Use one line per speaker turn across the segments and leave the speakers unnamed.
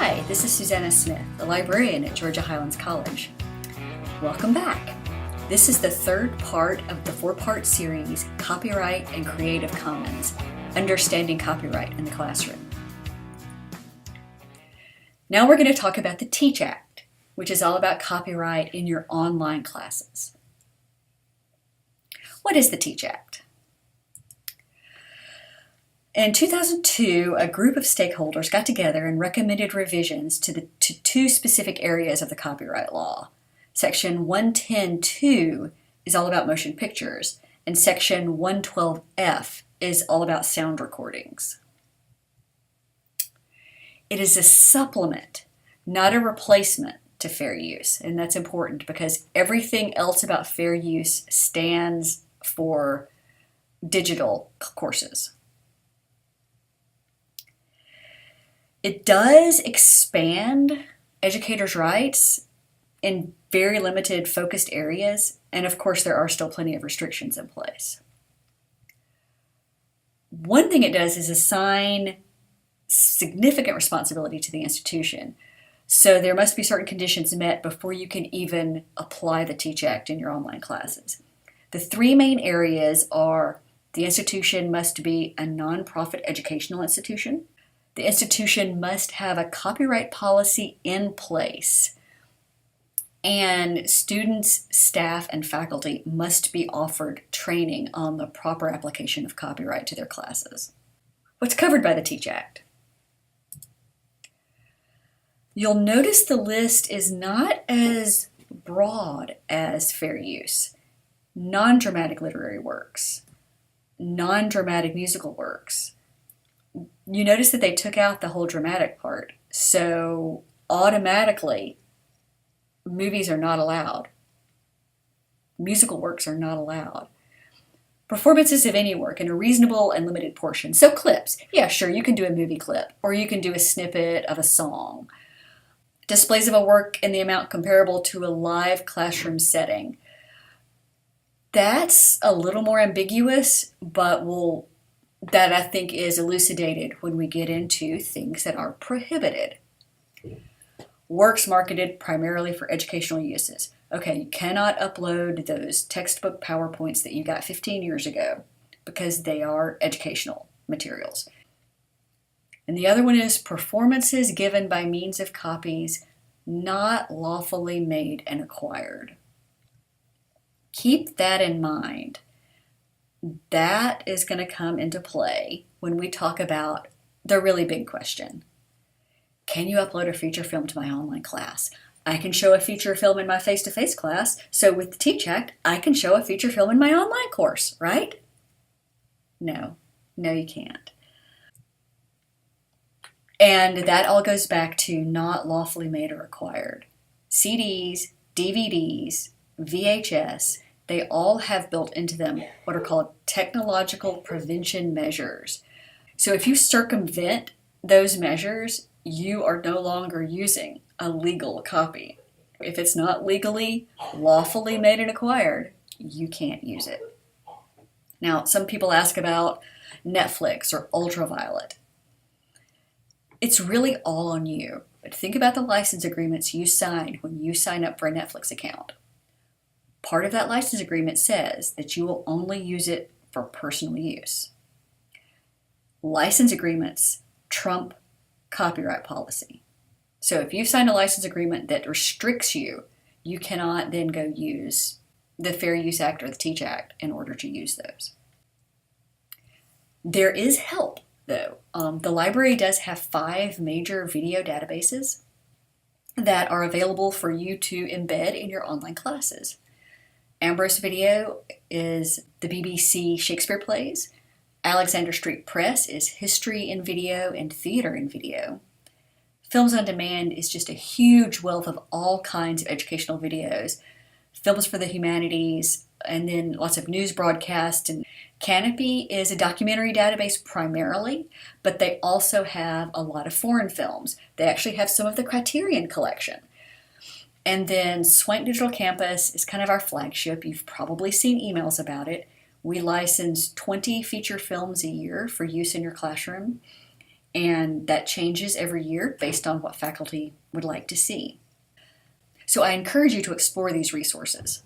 Hi, this is Susanna Smith, the librarian at Georgia Highlands College. Welcome back. This is the third part of the four-part series, Copyright and Creative Commons, Understanding Copyright in the Classroom. Now we're going to talk about the TEACH Act, which is all about copyright in your online classes. What is the TEACH Act? In 2002, a group of stakeholders got together and recommended revisions to two specific areas of the copyright law. Section 110.2 is all about motion pictures, and Section 112F is all about sound recordings. It is a supplement, not a replacement to fair use, and that's important because everything else about fair use stands for digital courses. It does expand educators' rights in very limited focused areas, and of course there are still plenty of restrictions in place. One thing it does is assign significant responsibility to the institution. So there must be certain conditions met before you can even apply the TEACH Act in your online classes. The three main areas are the institution must be a nonprofit educational institution. The institution must have a copyright policy in place, and students, staff, and faculty must be offered training on the proper application of copyright to their classes. What's covered by the TEACH Act? You'll notice the list is not as broad as fair use. Non-dramatic literary works, non-dramatic musical works. You notice that they took out the whole dramatic part, so automatically movies are not allowed. Musical works are not allowed. Performances of any work in a reasonable and limited portion. So clips, yeah, sure, you can do a movie clip, or you can do a snippet of a song. Displays of a work in the amount comparable to a live classroom setting. That's a little more ambiguous, but that I think is elucidated when we get into things that are prohibited. Works marketed primarily for educational uses. Okay, you cannot upload those textbook PowerPoints that you got 15 years ago because they are educational materials. And the other one is performances given by means of copies not lawfully made and acquired. Keep that in mind. That is going to come into play when we talk about the really big question. Can you upload a feature film to my online class? I can show a feature film in my face-to-face class, so with the TEACH Act, I can show a feature film in my online course, right? No, you can't. And that all goes back to not lawfully made or acquired. CDs, DVDs, VHS, they all have built into them what are called technological prevention measures. So if you circumvent those measures, you are no longer using a legal copy. If it's not legally, lawfully made and acquired, you can't use it. Now, some people ask about Netflix or Ultraviolet. It's really all on you. But think about the license agreements you sign when you sign up for a Netflix account. Part of that license agreement says that you will only use it for personal use. License agreements trump copyright policy. So if you sign a license agreement that restricts you, you cannot then go use the Fair Use Act or the TEACH Act in order to use those. There is help, though. The library does have 5 major video databases that are available for you to embed in your online classes. Ambrose Video is the BBC Shakespeare plays. Alexander Street Press is history in video and theater in video. Films on Demand is just a huge wealth of all kinds of educational videos. Films for the humanities, and then lots of news broadcasts. And Canopy is a documentary database primarily, but they also have a lot of foreign films. They actually have some of the Criterion collection. And then Swank Digital Campus is kind of our flagship. You've probably seen emails about it. We license 20 feature films a year for use in your classroom. and that changes every year based on what faculty would like to see. So I encourage you to explore these resources.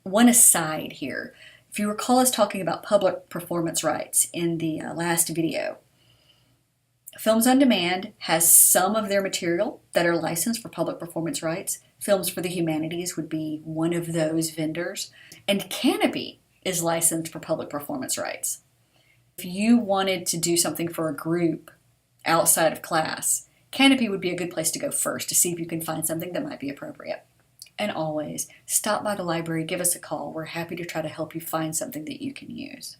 One aside here, if you recall us talking about public performance rights in the last video, Films on Demand has some of their material that are licensed for public performance rights. Films for the Humanities would be one of those vendors, and Canopy is licensed for public performance rights. If you wanted to do something for a group outside of class, Canopy would be a good place to go first to see if you can find something that might be appropriate. And always, stop by the library, give us a call. We're happy to try to help you find something that you can use.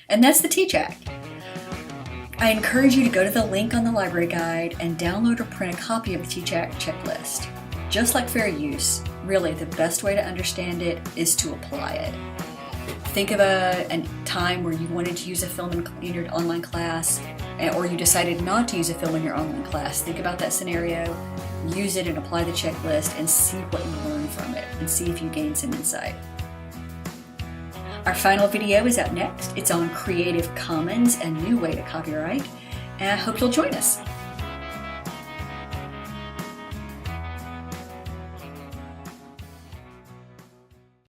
And that's the Teach Act. I encourage you to go to the link on the library guide and download or print a copy of the Teach Act checklist. Just like fair use, really the best way to understand it is to apply it. Think of a time where you wanted to use a film in your online class, or you decided not to use a film in your online class. Think about that scenario, use it and apply the checklist and see what you learn from it and see if you gain some insight. Our final video is out next. It's on Creative Commons, a new way to copyright, and I hope you'll join us.